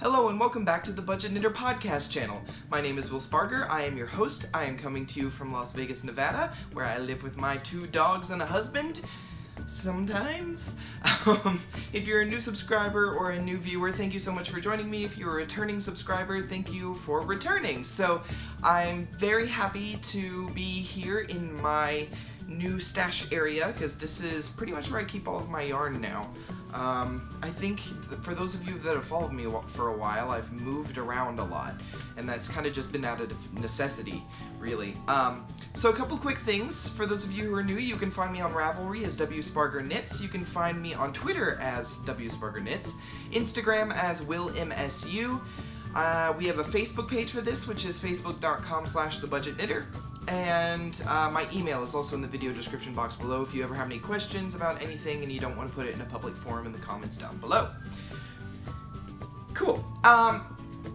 Hello and welcome back to the Budget Knitter podcast channel. My name is Spargur. I am your host. I am coming to you from Las Vegas, Nevada, where I live with my 2 dogs and a husband. Sometimes. If you're a new subscriber or a new viewer, thank you so much for joining me. If you're a returning subscriber, thank you for returning. So I'm very happy to be here in my new stash area, because this is pretty much where I keep all of my yarn now. I think for those of you that have followed me for a while, I've moved around a lot, and that's kind of just been out of necessity, really. So a couple quick things. For those of you who are new, you can find me on Ravelry as WSpargurKnits. You can find me on Twitter as WSpargurKnits, Instagram as WillMSU. We have a Facebook page for this, which is facebook.com/thebudgetknitter. And my email is also in the video description box below if you ever have any questions about anything and you don't want to put it in a public forum in the comments down below. Cool.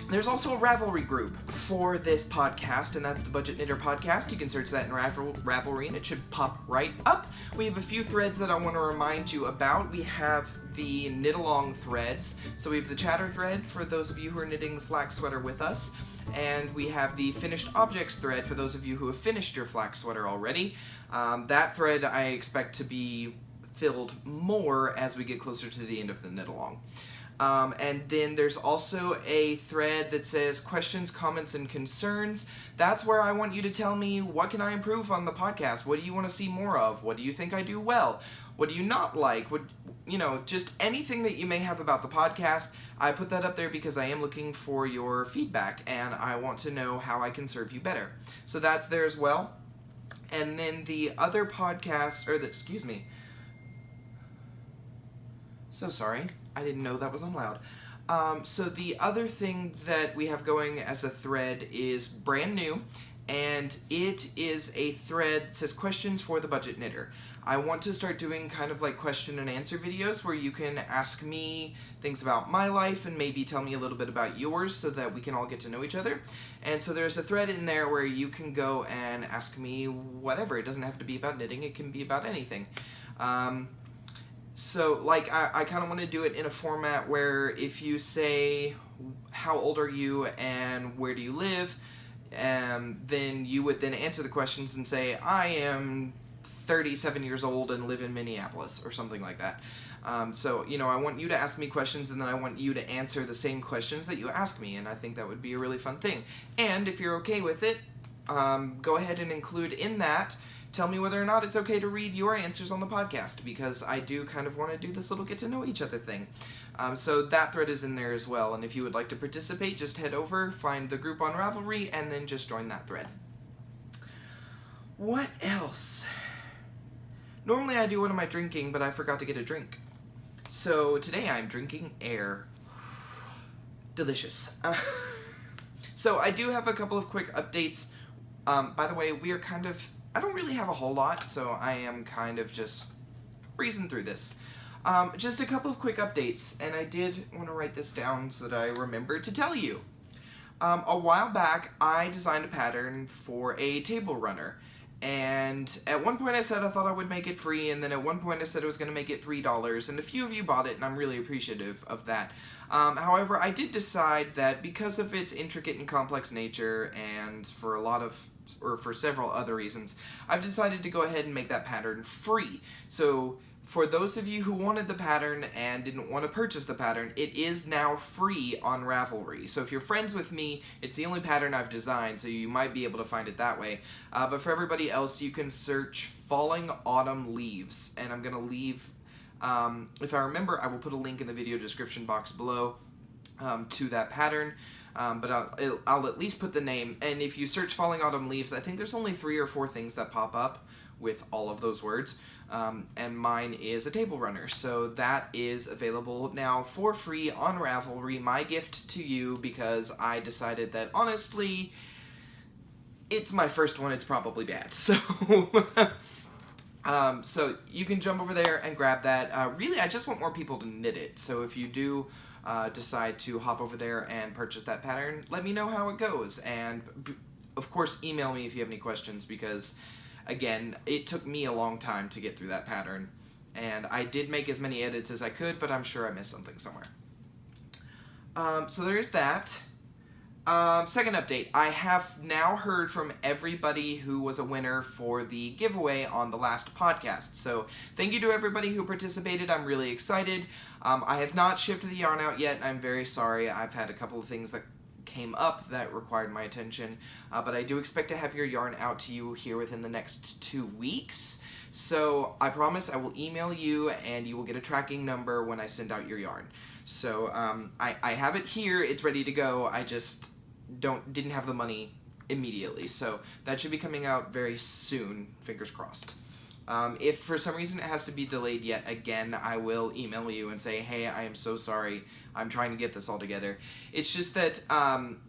There's also a Ravelry group for this podcast, and that's the Budget Knitter Podcast. You can search that in Ravelry and it should pop right up. We have a few threads that I want to remind you about. We have the knit along threads. So we have the chatter thread for those of you who are knitting the flax sweater with us. And we have the finished objects thread for those of you who have finished your flax sweater already. That thread I expect to be filled more as we get closer to the end of the knit along. And then there's also a thread that says questions, comments, and concerns. That's where I want you to tell me, what can I improve on the podcast? What do you want to see more of? What do you think I do well? What do you not like? Just anything that you may have about the podcast. I put that up there because I am looking for your feedback and I want to know how I can serve you better. So that's there as well. And then the other podcast, so sorry, I didn't know that was on loud. So the other thing that we have going as a thread is brand new, and it is a thread that says questions for the budget knitter. I want to start doing kind of like question and answer videos where you can ask me things about my life and maybe tell me a little bit about yours so that we can all get to know each other. And so there's a thread in there where you can go and ask me whatever. It doesn't have to be about knitting, it can be about anything. So, I kind of want to do it in a format where if you say, how old are you and where do you live, then you would then answer the questions and say, I am 37 years old and live in Minneapolis, or something like that. I want you to ask me questions, and then I want you to answer the same questions that you ask me, and I think that would be a really fun thing. And if you're okay with it, go ahead and include in that, tell me whether or not it's okay to read your answers on the podcast, because I do kind of want to do this little get to know each other thing. So that thread is in there as well, and if you would like to participate, just head over, find the group on Ravelry, and then just join that thread. What else? Normally I do what am I drinking, but I forgot to get a drink. So today I'm drinking air. Delicious. So I do have a couple of quick updates. By the way, we are I don't really have a whole lot, so I am kind of just breezing through this. Just a couple of quick updates, and I did want to write this down so that I remember to tell you. A while back, I designed a pattern for a table runner, and at one point I said I thought I would make it free, and then at one point I said I was going to make it $3, and a few of you bought it, and I'm really appreciative of that. However, I did decide that because of its intricate and complex nature, and for several other reasons, I've decided to go ahead and make that pattern free. So for those of you who wanted the pattern and didn't want to purchase the pattern, it is now free on Ravelry. So if you're friends with me, it's the only pattern I've designed, so you might be able to find it that way. But for everybody else, you can search Falling Autumn Leaves, and I'm going to leave, if I remember, I will put a link in the video description box below to that pattern. But I'll at least put the name, and if you search Falling Autumn Leaves, I think there's only 3 or 4 things that pop up with all of those words, and mine is a table runner, so that is available now for free on Ravelry, my gift to you, because I decided that, honestly, it's my first one, it's probably bad, so... So you can jump over there and grab that. Really, I just want more people to knit it, so if you do decide to hop over there and purchase that pattern, let me know how it goes, and of course email me if you have any questions, because again, it took me a long time to get through that pattern, and I did make as many edits as I could, but I'm sure I missed something somewhere. So there is that. Second update. I have now heard from everybody who was a winner for the giveaway on the last podcast. So thank you to everybody who participated. I'm really excited. I have not shipped the yarn out yet. I'm very sorry. I've had a couple of things that came up that required my attention. But I do expect to have your yarn out to you here within the next 2 weeks. So I promise I will email you and you will get a tracking number when I send out your yarn. So I have it here. It's ready to go. I just didn't have the money immediately, so that should be coming out very soon, fingers crossed. If for some reason it has to be delayed yet again, I will email you and say, hey, I am so sorry, I'm trying to get this all together. It's just that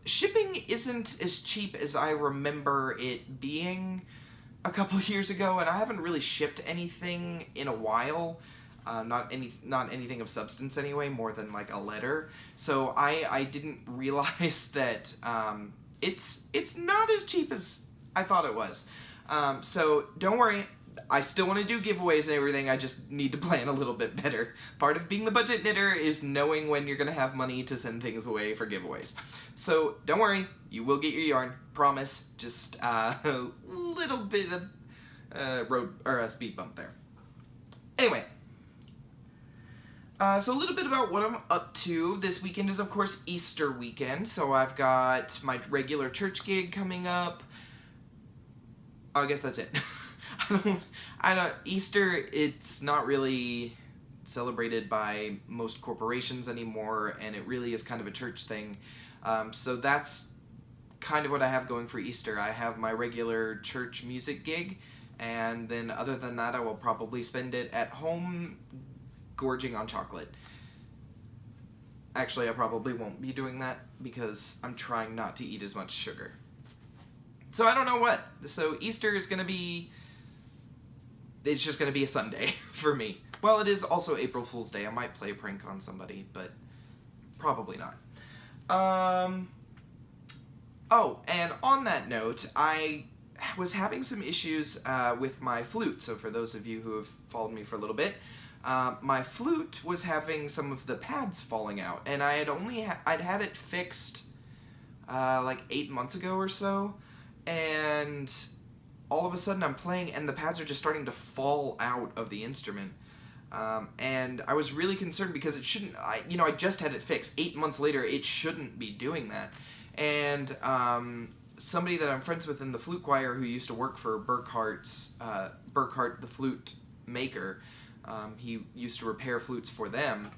shipping isn't as cheap as I remember it being a couple years ago, and I haven't really shipped anything in a while. Not anything of substance anyway, more than like a letter. So I didn't realize that it's not as cheap as I thought it was. So don't worry, I still want to do giveaways and everything. I just need to plan a little bit better. Part of being the budget knitter is knowing when you're gonna have money to send things away for giveaways. So don't worry, you will get your yarn, promise. Just a little bit of road or a speed bump there. Anyway. So a little bit about what I'm up to. This weekend is, of course, Easter weekend, so I've got my regular church gig coming up. Oh, I guess that's it. I don't, Easter, it's not really celebrated by most corporations anymore, and it really is kind of a church thing. So that's kind of what I have going for Easter. I have my regular church music gig, and then other than that, I will probably spend it at home gorging on chocolate. Actually, I probably won't be doing that because I'm trying not to eat as much sugar. So I don't know what. So Easter is going to be... It's just going to be a Sunday for me. Well, it is also April Fool's Day. I might play a prank on somebody, but probably not. Oh, and on that note, I was having some issues with my flute. So for those of you who have followed me for a little bit, my flute was having some of the pads falling out, and I had I'd had it fixed like 8 months ago or so, and all of a sudden I'm playing and the pads are just starting to fall out of the instrument, and I was really concerned because it shouldn't. I just had it fixed 8 months later. It shouldn't be doing that, and somebody that I'm friends with in the flute choir who used to work for Burkhart the flute maker. He used to repair flutes for them.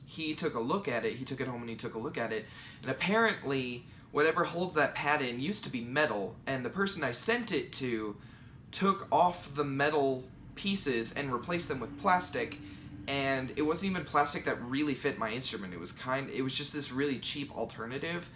He took a look at it. He took it home and he took a look at it. And apparently, whatever holds that pad in used to be metal. And the person I sent it to took off the metal pieces and replaced them with plastic. And it wasn't even plastic that really fit my instrument. It was just this really cheap alternative.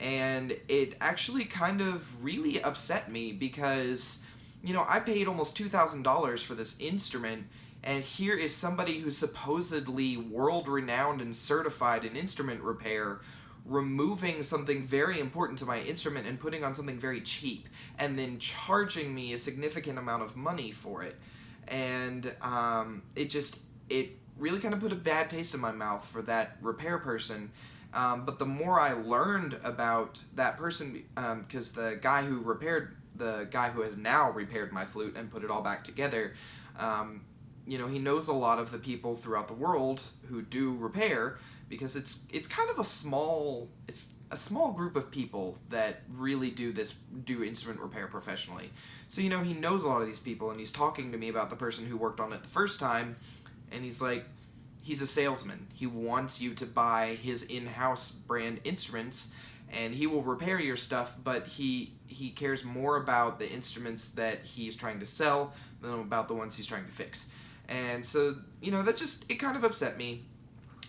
And it actually kind of really upset me because, I paid almost $2,000 for this instrument. And here is somebody who's supposedly world-renowned and certified in instrument repair removing something very important to my instrument and putting on something very cheap, and then charging me a significant amount of money for it. And it really kind of put a bad taste in my mouth for that repair person. But the more I learned about that person, because the guy who has now repaired my flute and put it all back together, he knows a lot of the people throughout the world who do repair, because it's kind of a small group of people that really do instrument repair professionally. So, he knows a lot of these people, and he's talking to me about the person who worked on it the first time, and he's like, he's a salesman. He wants you to buy his in-house brand instruments, and he will repair your stuff, but he cares more about the instruments that he's trying to sell than about the ones he's trying to fix. And so, it kind of upset me.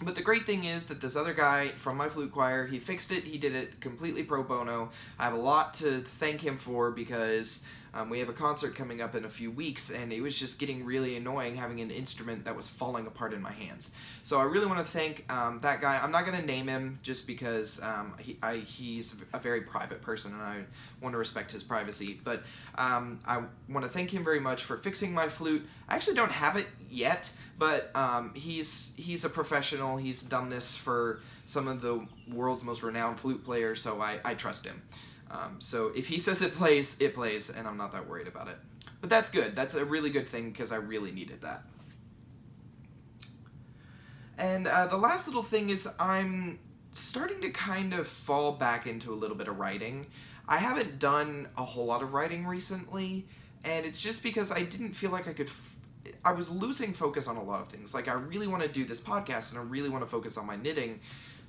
But the great thing is that this other guy from my flute choir, he fixed it, he did it completely pro bono. I have a lot to thank him for because We have a concert coming up in a few weeks, and it was just getting really annoying having an instrument that was falling apart in my hands. So I really want to thank that guy. I'm not going to name him just because he's a very private person, and I want to respect his privacy. But I want to thank him very much for fixing my flute. I actually don't have it yet, but he's a professional. He's done this for some of the world's most renowned flute players, so I trust him. So if he says it plays, and I'm not that worried about it. But that's good. That's a really good thing because I really needed that. And the last little thing is I'm starting to kind of fall back into a little bit of writing. I haven't done a whole lot of writing recently, and it's just because I didn't feel like I could... I was losing focus on a lot of things. Like, I really want to do this podcast, and I really want to focus on my knitting,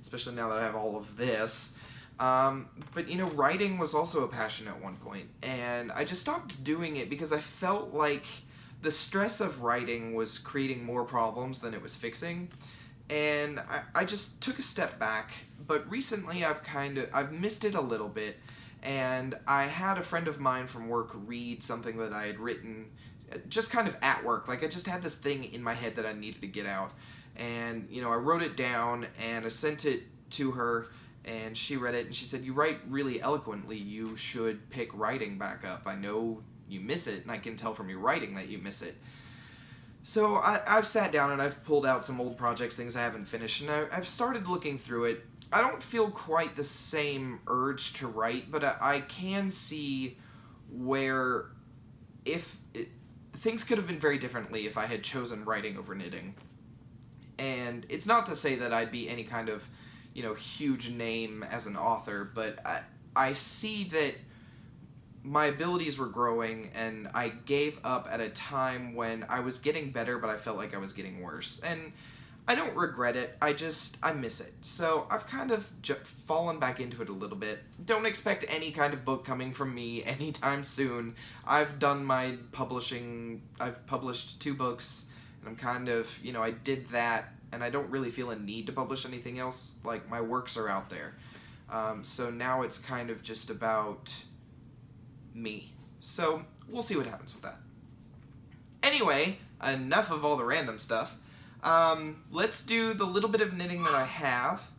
especially now that I have all of this. But, you know, writing was also a passion at one point, and I just stopped doing it because I felt like the stress of writing was creating more problems than it was fixing, and I just took a step back. But recently I've missed it a little bit, and I had a friend of mine from work read something that I had written just kind of at work. Like, I just had this thing in my head that I needed to get out, and, you know, I wrote it down, and I sent it to her, and she read it, and she said, "You write really eloquently. You should pick writing back up. I know you miss it, and I can tell from your writing that you miss it." So I've sat down, and I've pulled out some old projects, things I haven't finished, and I've started looking through it. I don't feel quite the same urge to write, but I can see where things could have been very differently if I had chosen writing over knitting. And it's not to say that I'd be any kind of, you know, huge name as an author, but I see that my abilities were growing, and I gave up at a time when I was getting better, but I felt like I was getting worse. And I don't regret it, I miss it. So I've kind of fallen back into it a little bit. Don't expect any kind of book coming from me anytime soon. I've done my publishing, I've published 2 books, and I'm kind of, you know, I did that, and I don't really feel a need to publish anything else. Like, my works are out there. So now it's kind of just about me. So we'll see what happens with that. Anyway, enough of all the random stuff. Let's do the little bit of knitting that I have.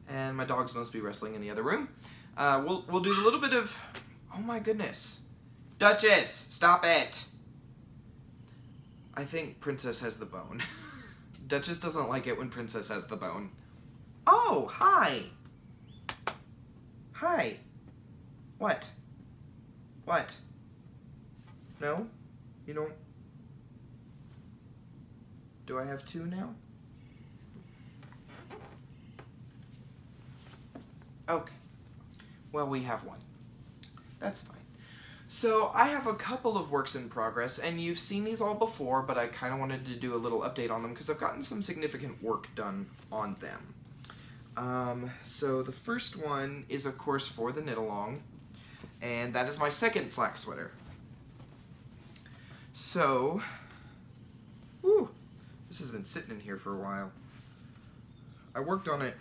And my dogs must be wrestling in the other room. We'll do a little bit of... Oh my goodness. Duchess, stop it! I think Princess has the bone. Duchess doesn't like it when Princess has the bone. Oh, hi! Hi. What? What? No? You don't... Do I have 2 now? Okay. Well, we have 1. That's fine. So I have a couple of works in progress, and you've seen these all before, but I kind of wanted to do a little update on them because I've gotten some significant work done on them. So the first one is, of course, for the knit-along, and that is my second flax sweater. So, whew, this has been sitting in here for a while. I worked on it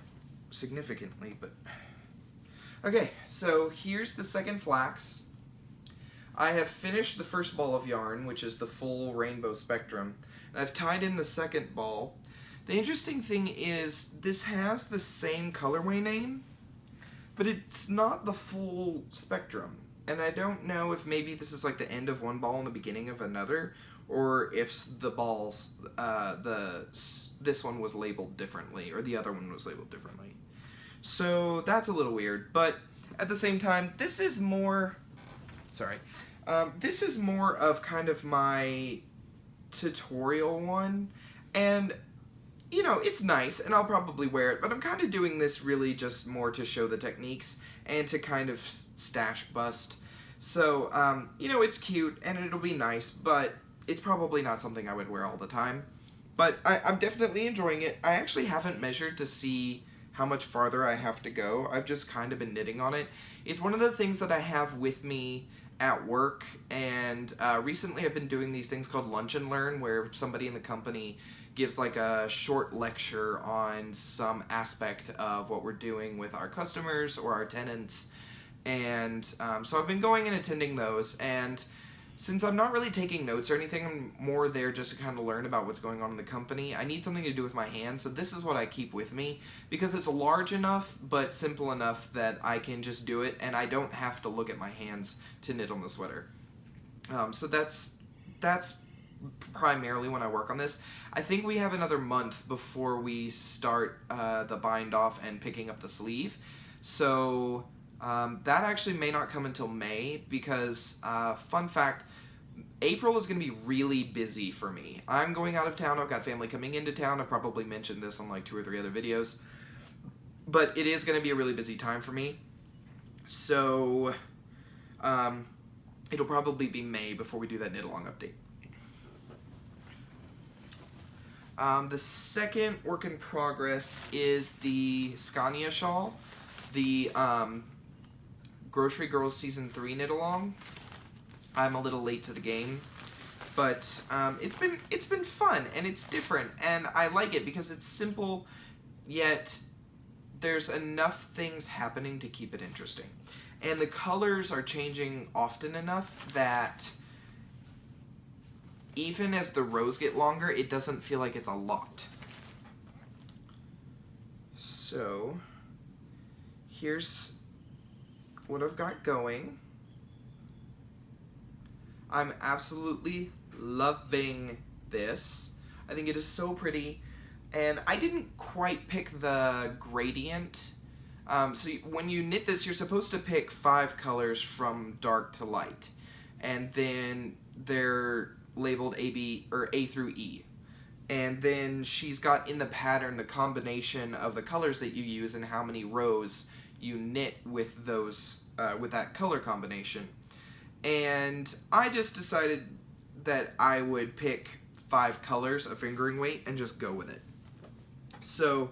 significantly, but... Okay, so here's the second flax. I have finished the first ball of yarn, which is the full rainbow spectrum, and I've tied in the second ball. The interesting thing is, this has the same colorway name, but it's not the full spectrum. And I don't know if maybe this is like the end of one ball and the beginning of another, or if the balls, this one was labeled differently, or the other one was labeled differently. So that's a little weird, but at the same time, this is more, this is more of kind of my tutorial one, and, you know, it's nice, and I'll probably wear it, but I'm kind of doing this really just more to show the techniques, and to kind of stash bust. So, you know, it's cute, and it'll be nice, but it's probably not something I would wear all the time. But I'm definitely enjoying it. I actually haven't measured to see how much farther I have to go. I've just kind of been knitting on it. It's one of the things that I have with me at work, and recently I've been doing these things called Lunch and Learn, where somebody in the company gives like a short lecture on some aspect of what we're doing with our customers or our tenants, And so I've been going and attending those, and since I'm not really taking notes or anything, I'm more there just to kind of learn about what's going on in the company. I need something to do with my hands, so this is what I keep with me, because it's large enough but simple enough that I can just do it, and I don't have to look at my hands to knit on the sweater. So that's primarily when I work on this. I think we have another month before we start the bind off and picking up the sleeve. So that actually may not come until May, because fun fact, April is going to be really busy for me. I'm going out of town. I've got family coming into town. I've probably mentioned this on like 2 or 3 other videos. But it is going to be a really busy time for me. So it'll probably be May before we do that knit along update. The second work in progress is the Scania shawl, the Grocery Girls Season 3 knit along. I'm a little late to the game, but it's been fun, and it's different, and I like it because it's simple, yet there's enough things happening to keep it interesting. And the colors are changing often enough that even as the rows get longer, it doesn't feel like it's a lot. So here's what I've got going. I'm absolutely loving this. I think it is so pretty, and I didn't quite pick the gradient. So when you knit this, you're supposed to pick 5 colors from dark to light, and then they're labeled A, B, or A through E. And then she's got in the pattern the combination of the colors that you use and how many rows you knit with those with that color combination. And I just decided that I would pick 5 colors, a fingering weight, and just go with it. So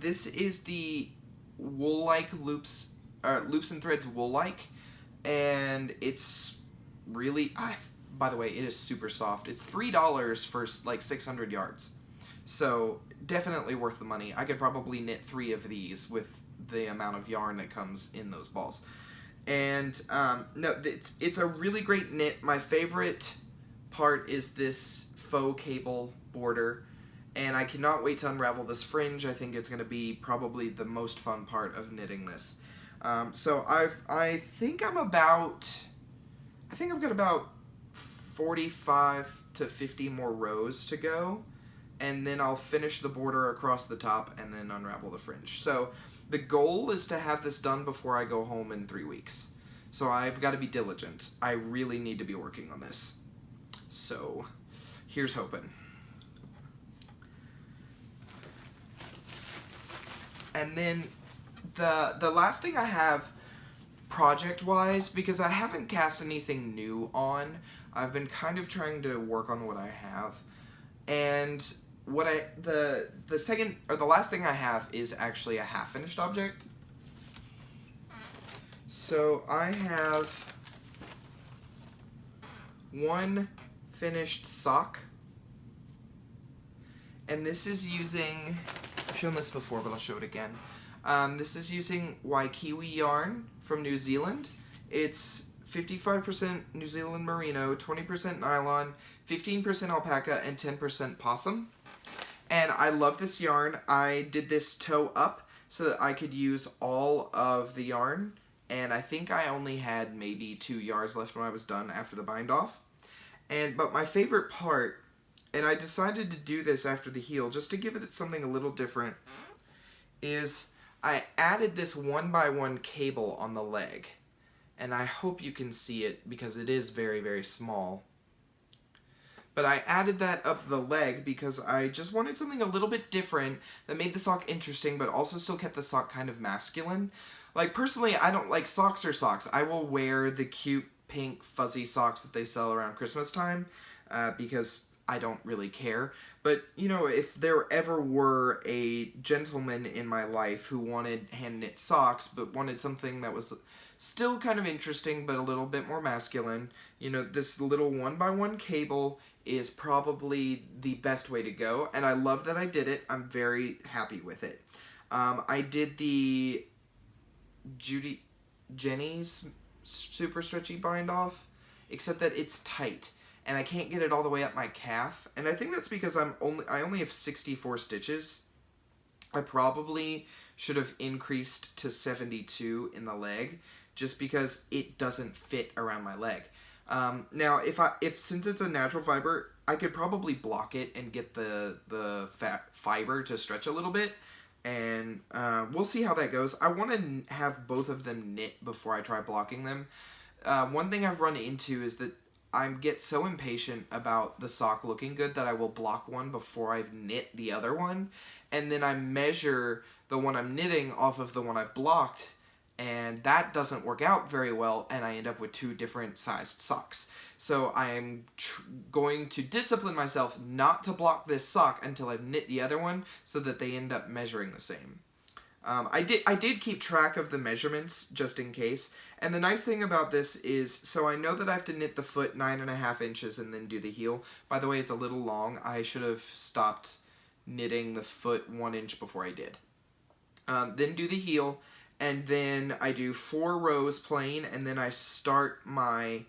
this is the wool-like loops and threads wool-like, and it's really, by the way, it is super soft. It's $3 for like 600 yards, so definitely worth the money. I could probably knit 3 of these with the amount of yarn that comes in those balls. And no, it's a really great knit. My favorite part is this faux cable border, and I cannot wait to unravel this fringe. I think it's going to be probably the most fun part of knitting this. So I think I've got about 45 to 50 more rows to go, and then I'll finish the border across the top and then unravel the fringe. So the goal is to have this done before I go home in 3 weeks. So I've got to be diligent. I really need to be working on this. So here's hoping. And then the last thing I have project-wise, because I haven't cast anything new on, I've been kind of trying to work on what I have. And the last thing I have is actually a half-finished object. So I have one finished sock, and this is using, I've shown this before, but I'll show it again. This is using Waikiwi yarn from New Zealand. It's 55% New Zealand merino, 20% nylon, 15% alpaca, and 10% possum. And I love this yarn. I did this toe up so that I could use all of the yarn, and I think I only had maybe 2 yards left when I was done after the bind off. But my favorite part, and I decided to do this after the heel just to give it something a little different, is I added this 1x1 cable on the leg. And I hope you can see it because it is very, very small. But I added that up the leg because I just wanted something a little bit different that made the sock interesting but also still kept the sock kind of masculine. Like, personally, I don't like socks or socks. I will wear the cute pink fuzzy socks that they sell around Christmas time because I don't really care. But, you know, if there ever were a gentleman in my life who wanted hand-knit socks but wanted something that was still kind of interesting but a little bit more masculine, you know, this little 1x1 cable is probably the best way to go, and I love that I did it. I'm very happy with it. I did the Judy Jenny's super stretchy bind off, except that it's tight and I can't get it all the way up my calf. And I think that's because I only have 64 stitches. I probably should have increased to 72 in the leg, just because it doesn't fit around my leg. Now, since it's a natural fiber, I could probably block it and get the fiber to stretch a little bit, and we'll see how that goes. I want to have both of them knit before I try blocking them. One thing I've run into is that I get so impatient about the sock looking good that I will block one before I've knit the other one, and then I measure the one I'm knitting off of the one I've blocked, and that doesn't work out very well, and I end up with two different sized socks. So I am going to discipline myself not to block this sock until I've knit the other one, so that they end up measuring the same. I did keep track of the measurements just in case, and the nice thing about this is, so I know that I have to knit the foot 9.5 inches and then do the heel. By the way, it's a little long. I should have stopped knitting the foot 1 inch before I did. Then do the heel, and then I do 4 rows plain, and then I start my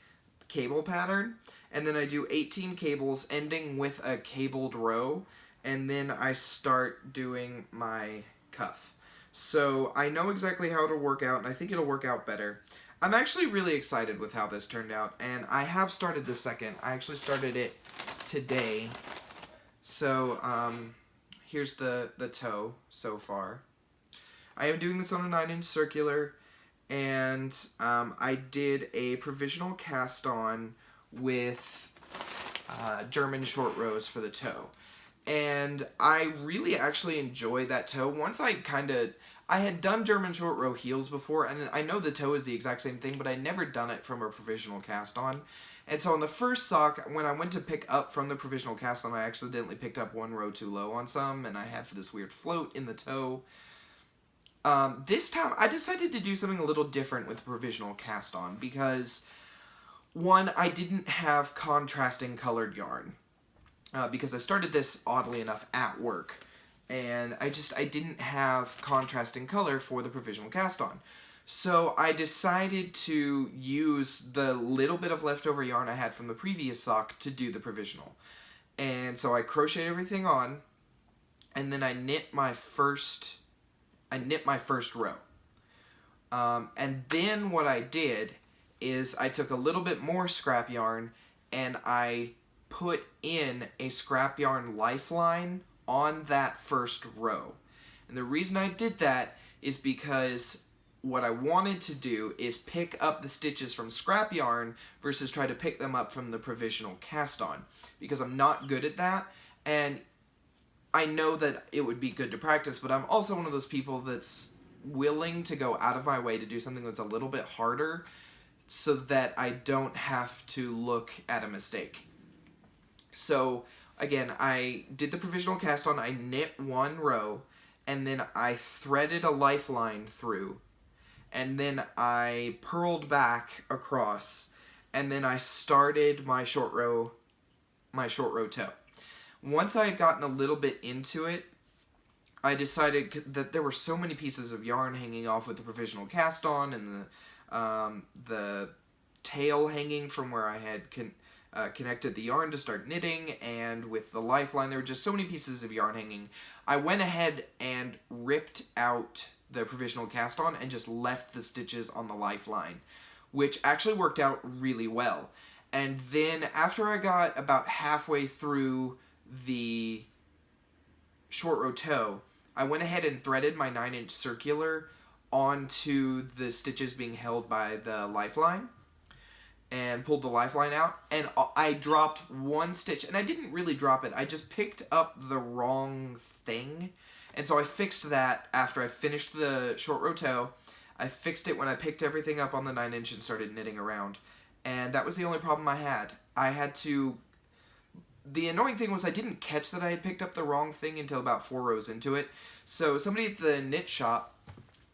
cable pattern, and then I do 18 cables ending with a cabled row, and then I start doing my cuff. So I know exactly how it'll work out, and I think it'll work out better. I'm actually really excited with how this turned out, and I have started the second. I actually started it today. So here's the toe so far. I am doing this on a 9-inch circular, and I did a provisional cast on with German short rows for the toe. And I really actually enjoy that toe. Once I had done German short row heels before, and I know the toe is the exact same thing, but I'd never done it from a provisional cast on. And so on the first sock, when I went to pick up from the provisional cast on, I accidentally picked up 1 row too low on some, and I had this weird float in the toe. This time, I decided to do something a little different with the provisional cast on, because, one, I didn't have contrasting colored yarn. Because I started this, oddly enough, at work, and I didn't have contrasting color for the provisional cast on. So I decided to use the little bit of leftover yarn I had from the previous sock to do the provisional. And so I crocheted everything on, and then I knit my first row. And then what I did is I took a little bit more scrap yarn, and I put in a scrap yarn lifeline on that first row. And the reason I did that is because what I wanted to do is pick up the stitches from scrap yarn versus try to pick them up from the provisional cast on, because I'm not good at that, and I know that it would be good to practice, but I'm also one of those people that's willing to go out of my way to do something that's a little bit harder so that I don't have to look at a mistake. So, again, I did the provisional cast on, I knit 1 row, and then I threaded a lifeline through, and then I purled back across, and then I started my short row toe. Once I had gotten a little bit into it, I decided that there were so many pieces of yarn hanging off with the provisional cast on, and the tail hanging from where I had connected the yarn to start knitting, and with the lifeline, there were just so many pieces of yarn hanging. I went ahead and ripped out the provisional cast on and just left the stitches on the lifeline, which actually worked out really well. And then after I got about halfway through the short row toe, I went ahead and threaded my 9-inch circular onto the stitches being held by the lifeline, and pulled the lifeline out, and I dropped 1 stitch, and I didn't really drop it, I just picked up the wrong thing, and so I fixed that after I finished the short row toe. I fixed it when I picked everything up on the 9-inch and started knitting around, and that was the only problem I had. The annoying thing was I didn't catch that I had picked up the wrong thing until about 4 rows into it, so somebody at the knit shop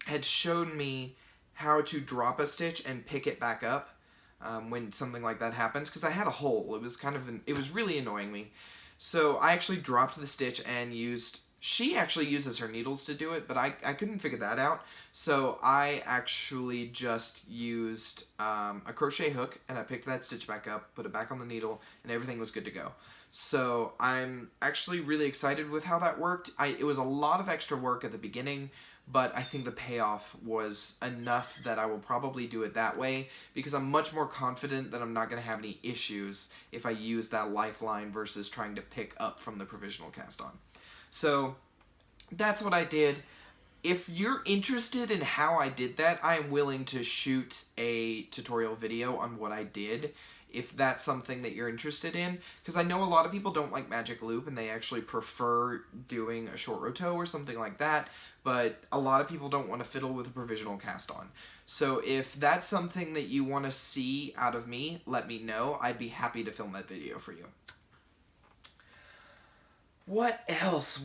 had shown me how to drop a stitch and pick it back up when something like that happens, because I had a hole. It was really annoying me. So I actually dropped the stitch and used she actually uses her needles to do it, but I couldn't figure that out. So I actually just used a crochet hook, and I picked that stitch back up, put it back on the needle, and everything was good to go. So I'm actually really excited with how that worked. It was a lot of extra work at the beginning, but I think the payoff was enough that I will probably do it that way, because I'm much more confident that I'm not going to have any issues if I use that lifeline versus trying to pick up from the provisional cast on. So that's what I did. If you're interested in how I did that, I am willing to shoot a tutorial video on what I did, if that's something that you're interested in, because I know a lot of people don't like magic loop and they actually prefer doing a short row or something like that, but a lot of people don't want to fiddle with a provisional cast on. So if that's something that you want to see out of me, let me know. I'd be happy to film that video for you. What else?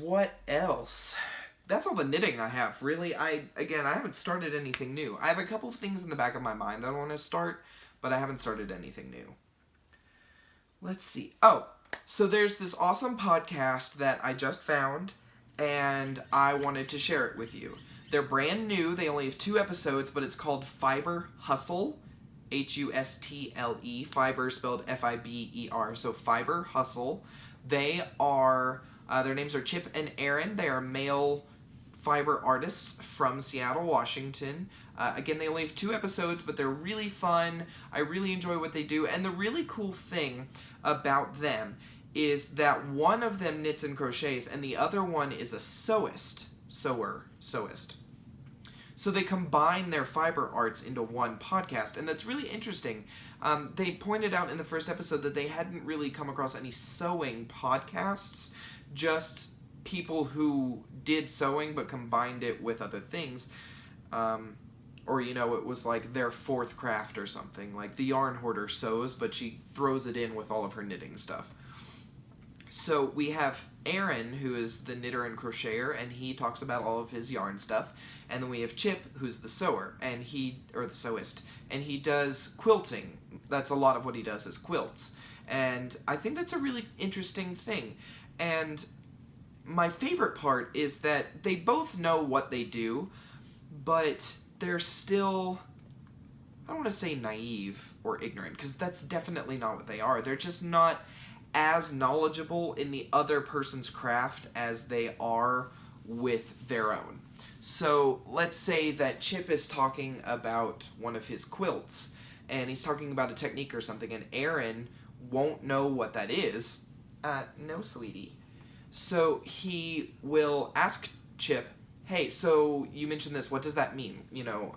That's all the knitting I have, really. I haven't started anything new. I have a couple of things in the back of my mind that I want to start, but I haven't started anything new. Let's see. Oh, so there's this awesome podcast that I just found, and I wanted to share it with you. They're brand new. They only have 2 episodes, but it's called Fiber Hustle. Hustle. Fiber spelled Fiber. So Fiber Hustle. They are, their names are Chip and Aaron. They are male fiber artists from Seattle, Washington. Again, they only have 2 episodes, but they're really fun. I really enjoy what they do. And the really cool thing about them is that one of them knits and crochets, and the other one is a sewist. So they combine their fiber arts into one podcast, and that's really interesting. They pointed out in the first episode that they hadn't really come across any sewing podcasts, just people who did sewing but combined it with other things. Or, you know, it was like their 4th craft or something. Like the yarn hoarder sews, but she throws it in with all of her knitting stuff. So we have Aaron, who is the knitter and crocheter, and he talks about all of his yarn stuff. And then we have Chip, who's the sewer, or the sewist, and he does quilting. That's a lot of what he does is quilts. And I think that's a really interesting thing. And my favorite part is that they both know what they do, but they're still, I don't want to say naive or ignorant, because that's definitely not what they are. They're just not as knowledgeable in the other person's craft as they are with their own. So let's say that Chip is talking about one of his quilts, and he's talking about a technique or something, and Aaron won't know what that is. No, sweetie. So he will ask Chip, hey, so you mentioned this, what does that mean? You know,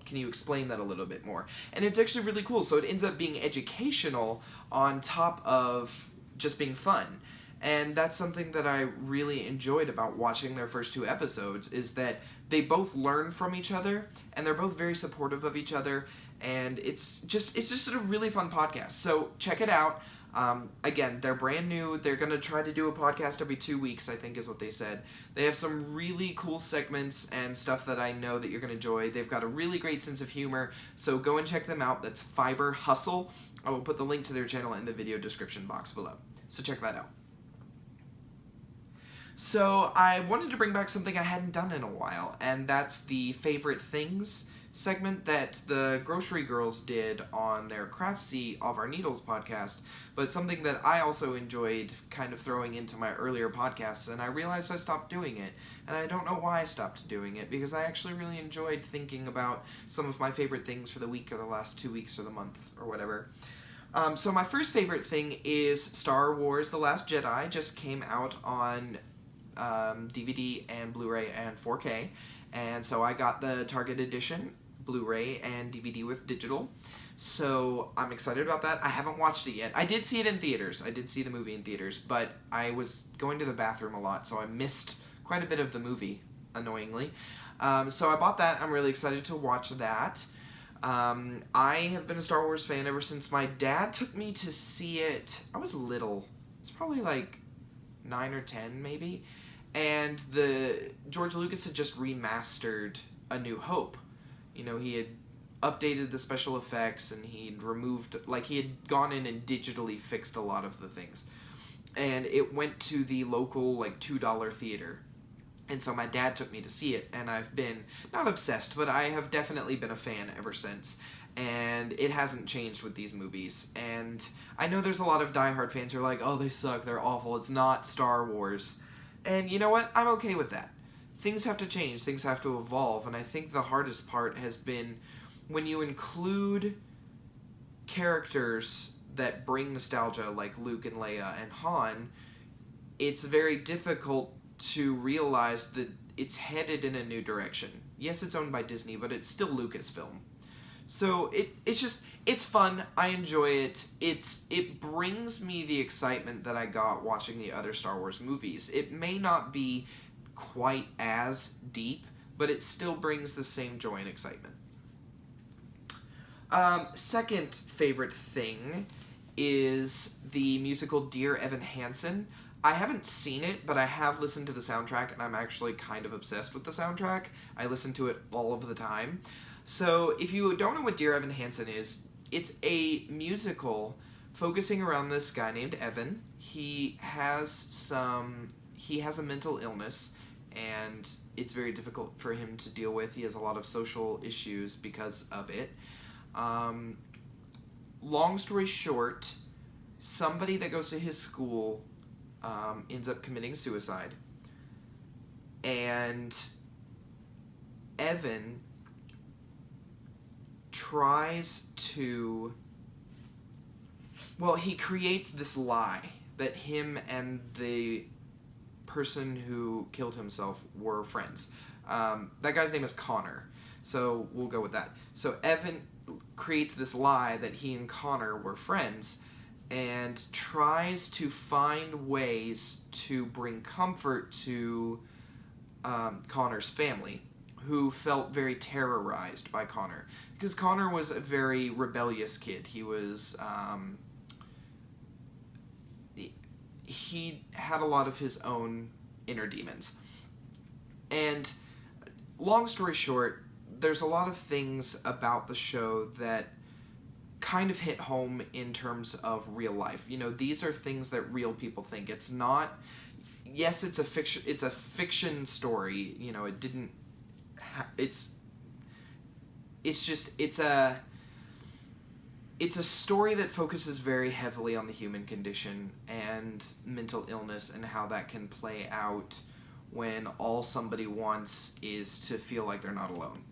can you explain that a little bit more? And it's actually really cool, so it ends up being educational on top of just being fun. And that's something that I really enjoyed about watching their first 2 episodes, is that they both learn from each other, and they're both very supportive of each other, and it's just a really fun podcast. So check it out. Again, they're brand new. They're going to try to do a podcast every 2 weeks, I think is what they said. They have some really cool segments and stuff that I know that you're going to enjoy. They've got a really great sense of humor, so go and check them out. That's Fiber Hustle. I will put the link to their channel in the video description box below. So check that out. So I wanted to bring back something I hadn't done in a while, and that's the Favorite Things segment that the Grocery Girls did on their Craftsy All of Our Needles podcast, but something that I also enjoyed kind of throwing into my earlier podcasts, and I realized I stopped doing it. And I don't know why I stopped doing it, because I actually really enjoyed thinking about some of my favorite things for the week or the last 2 weeks or the month or whatever. So my first favorite thing is Star Wars The Last Jedi. Just came out on DVD and Blu-ray and 4K, and so I got the Target edition, Blu-ray and DVD with digital, so I'm excited about that. I haven't watched it yet. I did see it in theaters. I did see the movie in theaters, but I was going to the bathroom a lot, so I missed quite a bit of the movie, annoyingly. So I bought that. I'm really excited to watch that. I have been a Star Wars fan ever since my dad took me to see it. I was little. It's probably like 9 or 10 maybe, and George Lucas had just remastered A New Hope. You know, he had updated the special effects, and he'd removed, like, he had gone in and digitally fixed a lot of the things. And it went to the local, like, $2 theater And so my dad took me to see it, and I've been, not obsessed, but I have definitely been a fan ever since. And it hasn't changed with these movies. And I know there's a lot of diehard fans who are like, oh, they suck, they're awful, it's not Star Wars. And you know what? I'm okay with that. Things have to change, things have to evolve, and I think the hardest part has been when you include characters that bring nostalgia, like Luke and Leia and Han, it's very difficult to realize that it's headed in a new direction. Yes, it's owned by Disney, but it's still Lucasfilm. So it's fun. I enjoy it. It brings me the excitement that I got watching the other Star Wars movies. It may not be quite as deep, but it still brings the same joy and excitement. Second favorite thing is the musical Dear Evan Hansen. I haven't seen it, but I have listened to the soundtrack, and I'm actually kind of obsessed with the soundtrack. I listen to it all of the time. So if you don't know what Dear Evan Hansen is, it's a musical focusing around this guy named Evan. He has a mental illness, and it's very difficult for him to deal with. He has a lot of social issues because of it. Long story short, somebody that goes to his school ends up committing suicide, and Evan tries to, well, he creates this lie that him and the person who killed himself were friends. That guy's name is Connor, so we'll go with that. So Evan creates this lie that he and Connor were friends, and tries to find ways to bring comfort to Connor's family, who felt very terrorized by Connor. Because Connor was a very rebellious kid. He was, he had a lot of his own inner demons. And long story short, there's a lot of things about the show that kind of hit home in terms of real life. You know, these are things that real people think. It's not, yes, it's a fiction story. You know, it didn't, it's a story that focuses very heavily on the human condition and mental illness and how that can play out when all somebody wants is to feel like they're not alone.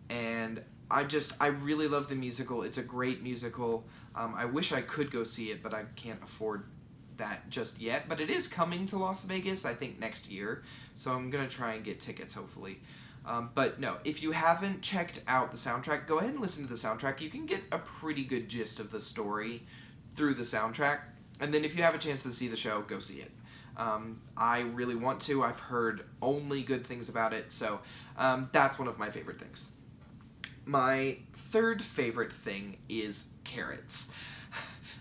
And I really love the musical. It's a great musical. I wish I could go see it, but I can't afford that just yet. But it is coming to Las Vegas, I think, next year. So I'm going to try and get tickets, hopefully. But no, if you haven't checked out the soundtrack, go ahead and listen to the soundtrack. You can get a pretty good gist of the story through the soundtrack. And then if you have a chance to see the show, go see it. I really want to. I've heard only good things about it. So that's one of my favorite things. My third favorite thing is carrots.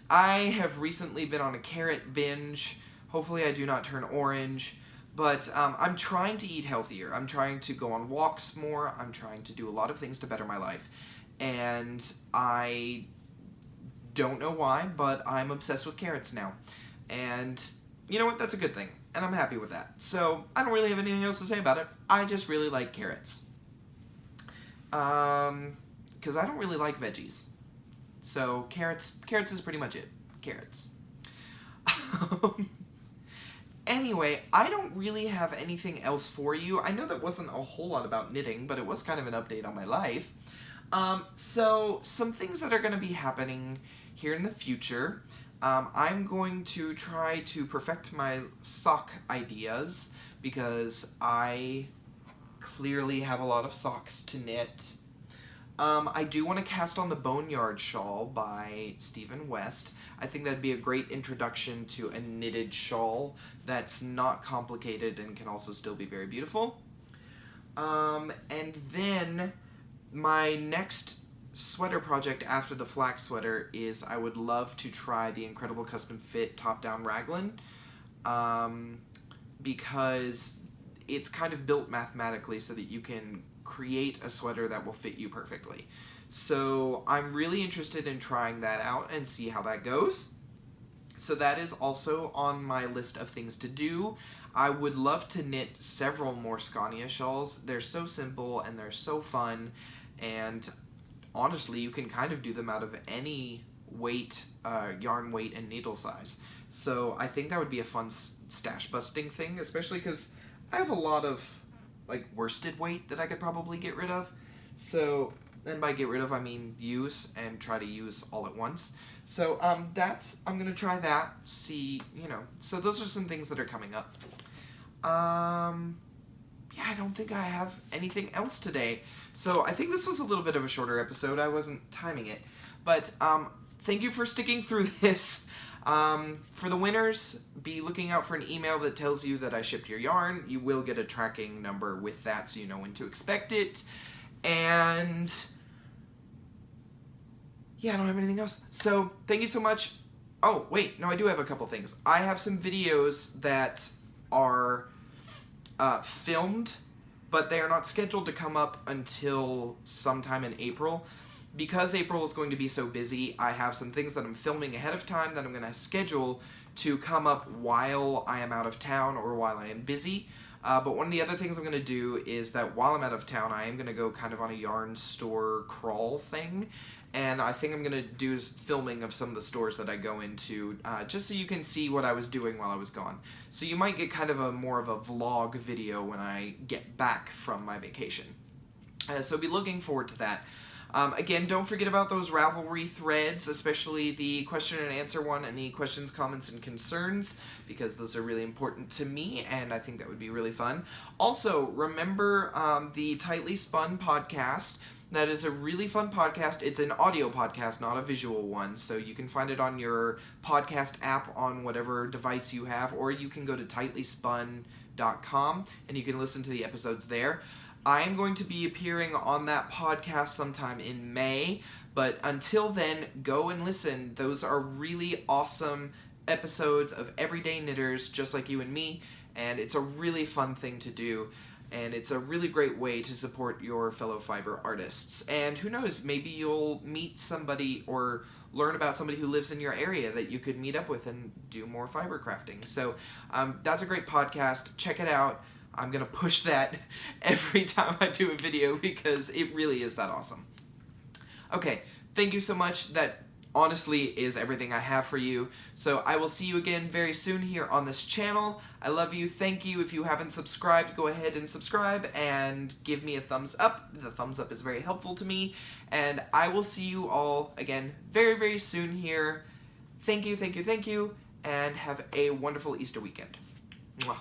I have recently been on a carrot binge. Hopefully I do not turn orange. But I'm trying to eat healthier. I'm trying to go on walks more. I'm trying to do a lot of things to better my life. And I don't know why, but I'm obsessed with carrots now. And you know what? That's a good thing. And I'm happy with that. So I don't really have anything else to say about it. I just really like carrots. Because I don't really like veggies. So carrots is pretty much it. Carrots. Anyway, I don't really have anything else for you. I know that wasn't a whole lot about knitting, but it was kind of an update on my life. So some things that are going to be happening here in the future. I'm going to try to perfect my sock ideas because I clearly have a lot of socks to knit. I do want to cast on the Boneyard Shawl by Stephen West. I think that'd be a great introduction to a knitted shawl that's not complicated and can also still be very beautiful. And then my next sweater project after the flax sweater is I would love to try the Incredible Custom Fit top-down raglan because it's kind of built mathematically so that you can create a sweater that will fit you perfectly. So I'm really interested in trying that out and see how that goes. So that is also on my list of things to do. I would love to knit several more Scania shawls. They're so simple and they're so fun, and honestly, you can kind of do them out of any weight, yarn weight, and needle size. So I think that would be a fun stash busting thing, especially because I have a lot of like worsted weight that I could probably get rid of. So, and by get rid of I mean use, and try to use all at once. So I'm gonna try that, see, so those are some things that are coming up. Yeah, I don't think I have anything else today. So I think this was a little bit of a shorter episode. I wasn't timing it. But thank you for sticking through this. For the winners, be looking out for an email that tells you that I shipped your yarn. You will get a tracking number with that so you know when to expect it. And yeah, I don't have anything else. So thank you so much. Oh, wait, no, I do have a couple things. I have some videos that are filmed, but they are not scheduled to come up until sometime in April. Because April is going to be so busy, I have some things that I'm filming ahead of time that I'm going to schedule to come up while I am out of town or while I am busy. But one of the other things I'm going to do is that while I'm out of town, I am going to go kind of on a yarn store crawl thing. And I think I'm going to do filming of some of the stores that I go into, just so you can see what I was doing while I was gone. So you might get kind of more of a vlog video when I get back from my vacation. So be looking forward to that. Again, don't forget about those Ravelry threads, especially the question and answer one and the questions, comments, and concerns, because those are really important to me, and I think that would be really fun. Also, remember the Tightly Spun podcast. That is a really fun podcast. It's an audio podcast, not a visual one, so you can find it on your podcast app on whatever device you have, or you can go to tightlyspun.com and you can listen to the episodes there. I am going to be appearing on that podcast sometime in May, but until then, go and listen. Those are really awesome episodes of everyday knitters just like you and me, and it's a really fun thing to do. And it's a really great way to support your fellow fiber artists. And who knows, maybe you'll meet somebody or learn about somebody who lives in your area that you could meet up with and do more fiber crafting. So that's a great podcast. Check it out. I'm going to push that every time I do a video because it really is that awesome. Okay, thank you so much. That honestly is everything I have for you. So I will see you again very soon here on this channel. I love you. Thank you. If you haven't subscribed, go ahead and subscribe and give me a thumbs up. The thumbs up is very helpful to me. And I will see you all again very, very soon here. Thank you, thank you, thank you, and have a wonderful Easter weekend. Mwah.